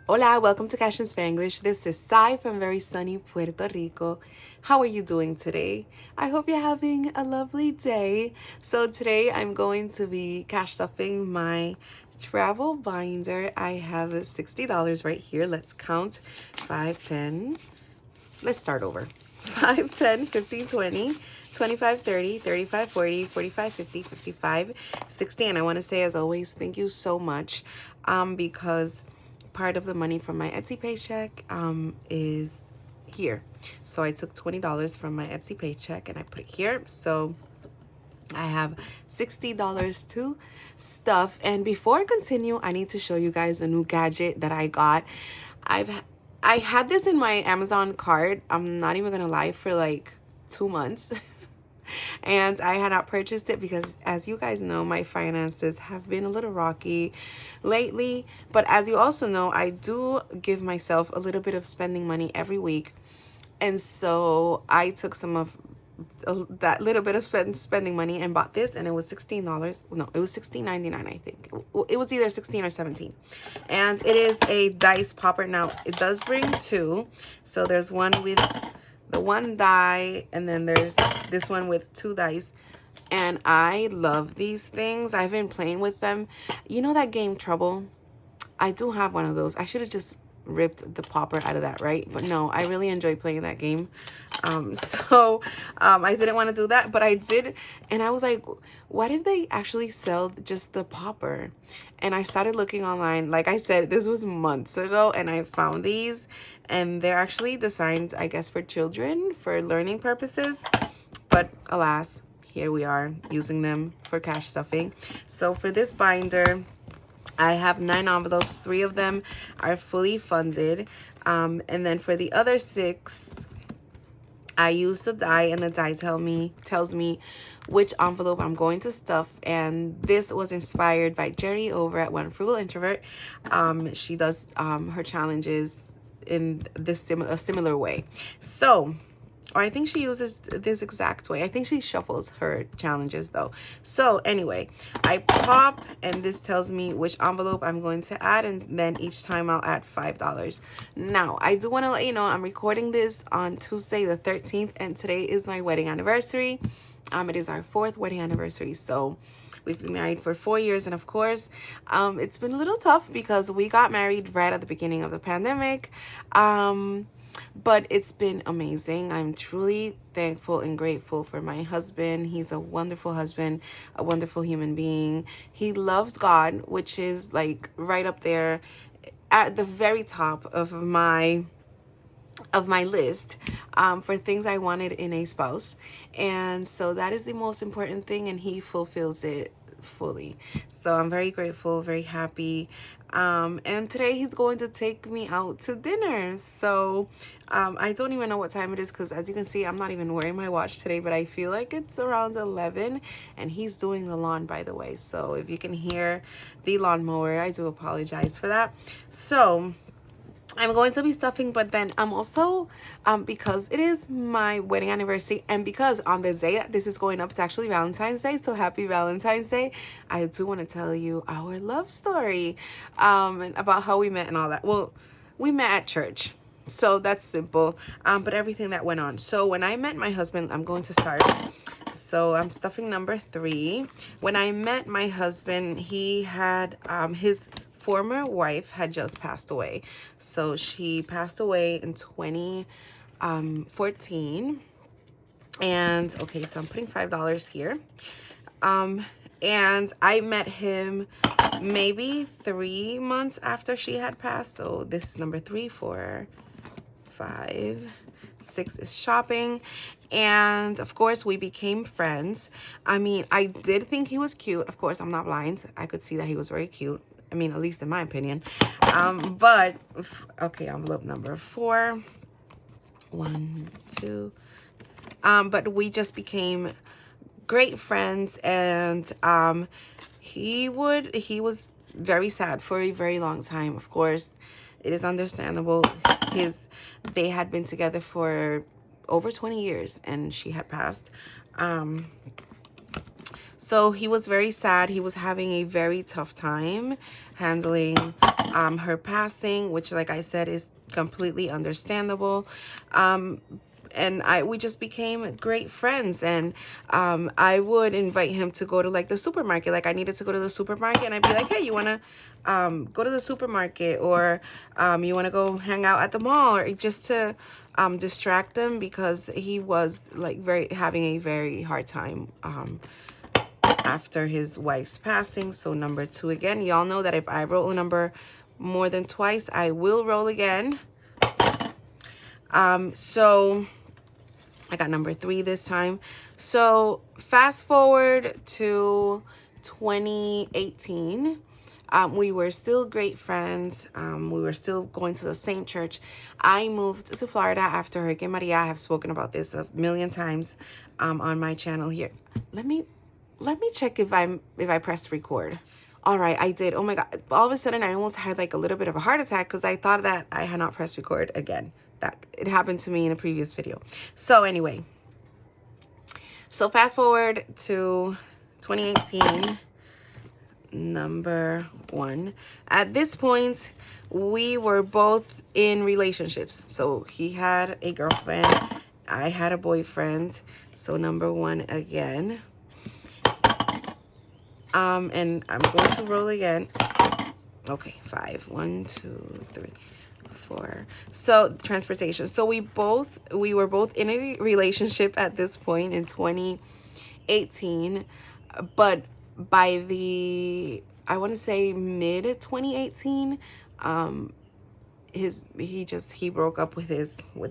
Hola, welcome to Cash and Spanglish. This is Sai from very sunny Puerto Rico. How are you doing today? I hope you're having a lovely day. So today I'm going to be cash stuffing my travel binder. I have $60 right here. Let's count 5, 10. Let's start over. 5, 10, 15, 20, 25, 30, 35, 40, 45, 50, 55, 60. And I want to say, as always, thank you so much because part of the money from my Etsy paycheck is here. So I took $20 from my Etsy paycheck and I put it here. So I have $60 to stuff. And before I continue, I need to show you guys a new gadget that I got. I had this in my Amazon cart. I'm not even gonna lie, for like 2 months. And I had not purchased it because, as you guys know, my finances have been a little rocky lately. But as you also know, I do give myself a little bit of spending money every week. And so I took some of that little bit of spending money and bought this, and it was $16. No, it was $16.99. I think it was either 16 or 17. And it is a dice popper. Now it does bring two, so there's one with the one die, and then there's this one with 2 dice. And I love these things. I've been playing with them. You know that game Trouble? I do have one of those. I should have just ripped the popper out of that, right? But no, I really enjoy playing that game. I didn't want to do that, but I did. And I was like, what if they actually sell just the popper? And I started looking online. Like I said, this was months ago, and I found these, and they're actually designed, I guess, for children, for learning purposes. But alas, here we are using them for cash stuffing. So for this binder, I have 9 envelopes. 3 of them are fully funded. And then for the other 6, I use the die, and the die tells me which envelope I'm going to stuff. And this was inspired by Jerry over at One Frugal Introvert. She does her challenges in this similar way. So, or I think she uses this exact way. I think she shuffles her challenges though. So anyway, I pop, and this tells me which envelope I'm going to add, and then each time I'll add $5. Now, I do want to let you know I'm recording this on Tuesday the 13th, and today is my wedding anniversary. It is our 4th wedding anniversary. So we've been married for 4 years, and of course, it's been a little tough because we got married right at the beginning of the pandemic. But it's been amazing. I'm truly thankful and grateful for my husband. He's a wonderful husband, a wonderful human being. He loves God, which is like right up there at the very top of my list for things I wanted in a spouse. And so that is the most important thing, and he fulfills it fully. So I'm very grateful, very happy. And today he's going to take me out to dinner. So I don't even know what time it is, because as you can see, I'm not even wearing my watch today, but I feel like it's around 11, and he's doing the lawn, by the way. So if you can hear the lawnmower, I do apologize for that. So I'm going to be stuffing, but then I'm also, because it is my wedding anniversary, and because on the day that this is going up, it's actually Valentine's Day, so happy Valentine's Day. I do want to tell you our love story, and about how we met and all that. Well, we met at church, so that's simple, but everything that went on. So when I met my husband, I'm going to start. So I'm stuffing number 3. When I met my husband, he had, his former wife had just passed away. So she passed away in 2014. And okay, so I'm putting $5 here. And I met him maybe 3 months after she had passed. So this is number 3, 4, 5, 6 is shopping. And of course, we became friends. I mean, I did think he was cute. Of course, I'm not blind. I could see that he was very cute. I mean, at least in my opinion. But okay, envelope number 4. 1, 2. But we just became great friends, and he was very sad for a very long time. Of course, it is understandable. They had been together for over 20 years, and she had passed. So he was very sad. He was having a very tough time handling her passing, which, like I said, is completely understandable. And we just became great friends, and I would invite him to go to like the supermarket. Like I needed to go to the supermarket, and I'd be like, hey, you want to go to the supermarket, or you want to go hang out at the mall, or just to distract him, because he was like having a very hard time after his wife's passing. So number 2 again. Y'all know that if I roll a number more than twice, I will roll again. So I got number 3 this time. So fast forward to 2018. We were still great friends. We were still going to the same church. I moved to Florida after Hurricane Maria. I have spoken about this a million times on my channel here. Let me check if I pressed record. All right, I did. Oh my God. All of a sudden, I almost had like a little bit of a heart attack because I thought that I had not pressed record again. That it happened to me in a previous video. So anyway, so fast forward to 2018, number 1. At this point, we were both in relationships. So he had a girlfriend, I had a boyfriend. So number 1 again. And I'm going to roll again. Okay, 5. 1, 2, 3, 4. So transportation. So we were both in a relationship at this point in 2018, but by I want to say mid 2018, he broke up with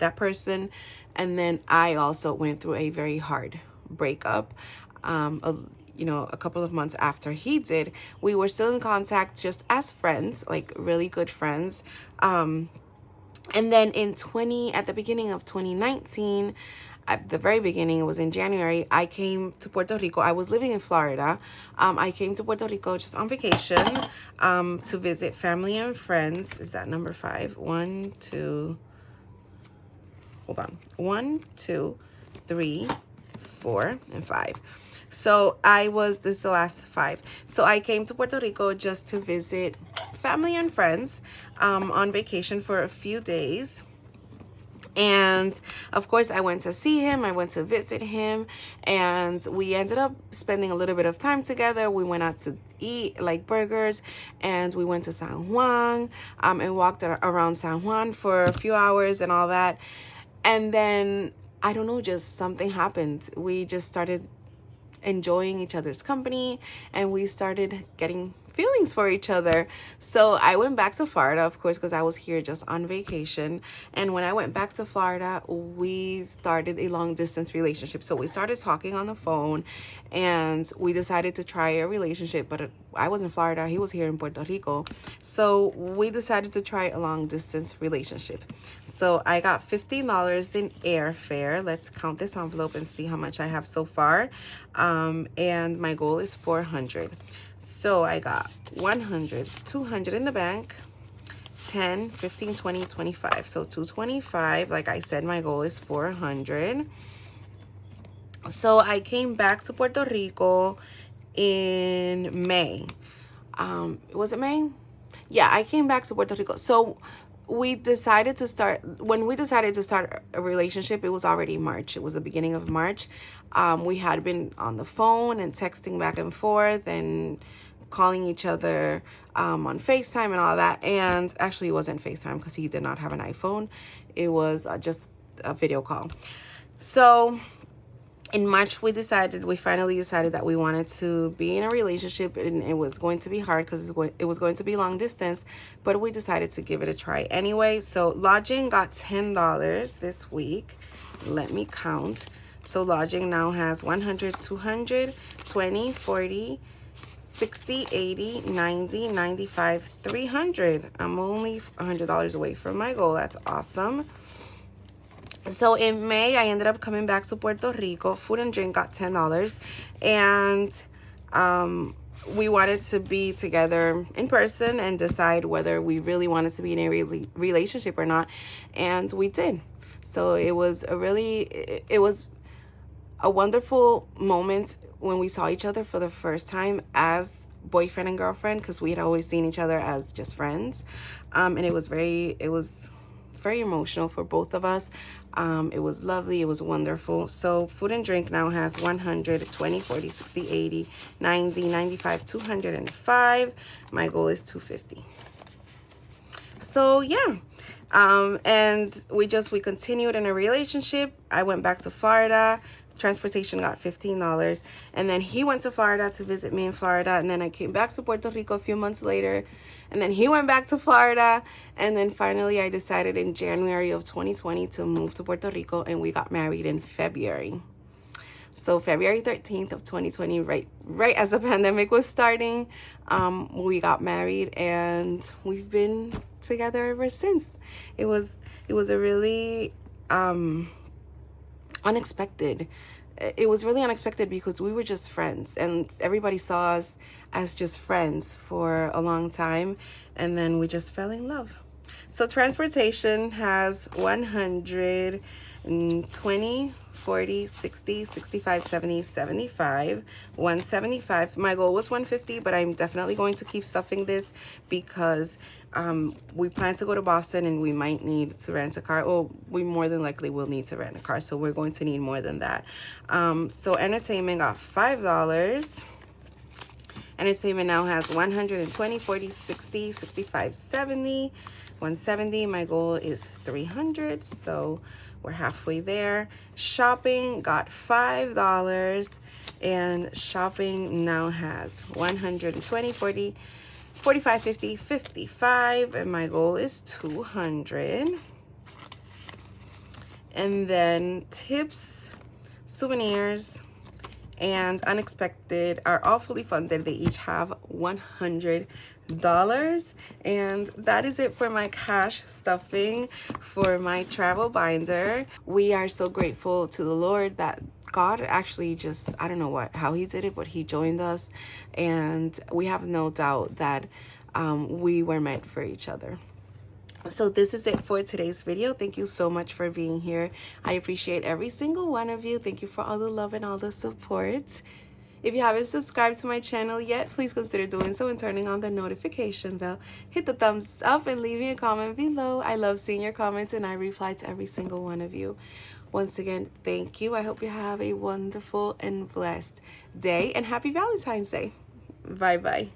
that person, and then I also went through a very hard breakup. A couple of months after he did. We were still in contact just as friends, like really good friends. And then at the beginning of 2019, at the very beginning, it was in January, I came to Puerto Rico. I was living in Florida. I came to Puerto Rico just on vacation to visit family and friends. Is that number 5? 1, 2, hold on. 1, 2, 3, 4, and 5. So this is the last 5. So I came to Puerto Rico just to visit family and friends on vacation for a few days. And of course, I went to see him. I went to visit him, and we ended up spending a little bit of time together. We went out to eat like burgers, and we went to San Juan and walked around San Juan for a few hours and all that. And then, I don't know, just something happened. We just started enjoying each other's company, and we started getting feelings for each other. So I went back to Florida, of course, because I was here just on vacation. And when I went back to Florida, we started a long distance relationship. So we started talking on the phone, and we decided to try a relationship, but I was in Florida, he was here in Puerto Rico. So we decided to try a long distance relationship. So I got $50 in airfare. Let's count this envelope and see how much I have so far. And my goal is $400. So I got 100, 200 in the bank, 10, 15, 20, 25. So 225. Like I said, my goal is 400. So I came back to Puerto Rico in May. Was it May? Yeah, I came back to Puerto Rico. So when we decided to start a relationship, it was already March. It was the beginning of March. We had been on the phone and texting back and forth and calling each other on FaceTime and all that. And actually, it wasn't FaceTime because he did not have an iPhone. It was just a video call. So in March, we finally decided that we wanted to be in a relationship, and it was going to be hard because it was going to be long distance, but we decided to give it a try anyway. So lodging got $10 this week. Let me count. So lodging now has 100, 200, 20, 40, 60, 80, 90, 95, 300. I'm only $100 away from my goal. That's awesome. So in May, I ended up coming back to Puerto Rico. Food and drink got $10. And we wanted to be together in person and decide whether we really wanted to be in a relationship or not. And we did. So it was a wonderful moment when we saw each other for the first time as boyfriend and girlfriend, because we had always seen each other as just friends. And it was very emotional for both of us. It was lovely. It was wonderful. So food and drink now has 100, 20, 40, 60, 80, 90, 95, 205. My goal is 250. So yeah. And we continued in a relationship. I went back to Florida. Transportation got $15, and then he went to Florida to visit me in Florida, and then I came back to Puerto Rico a few months later, and then he went back to Florida, and then finally I decided in January of 2020 to move to Puerto Rico, and we got married in February. So February 13th of 2020, right as the pandemic was starting, we got married, and we've been together ever since. It was a really unexpected. It was really unexpected because we were just friends, and everybody saw us as just friends for a long time, and then we just fell in love. So transportation has 100, 20, 40, 60, 65, 70, 75, 175. My goal was 150, but I'm definitely going to keep stuffing this because we plan to go to Boston, and we might need to rent a car. Well, we more than likely will need to rent a car, so we're going to need more than that. So entertainment got $5. Entertainment now has 120, 40, 60, 65, 70, 170. My goal is 300, so we're halfway there. Shopping got $5, and shopping now has 120, 40, 45, 50, 55, and my goal is 200. And then tips, souvenirs, and unexpected are all fully funded. They each have $100, and that is it for my cash stuffing for my travel binder. We are so grateful to the Lord that God actually just, I don't know how he did it, but he joined us, and we have no doubt that we were meant for each other. So this is it for today's video. Thank you so much for being here. I appreciate every single one of you. Thank you for all the love and all the support. If you haven't subscribed to my channel yet, please consider doing so and turning on the notification bell. Hit the thumbs up and leave me a comment below. I love seeing your comments, and I reply to every single one of you. Once again, thank you. I hope you have a wonderful and blessed day, and happy Valentine's Day. Bye-bye.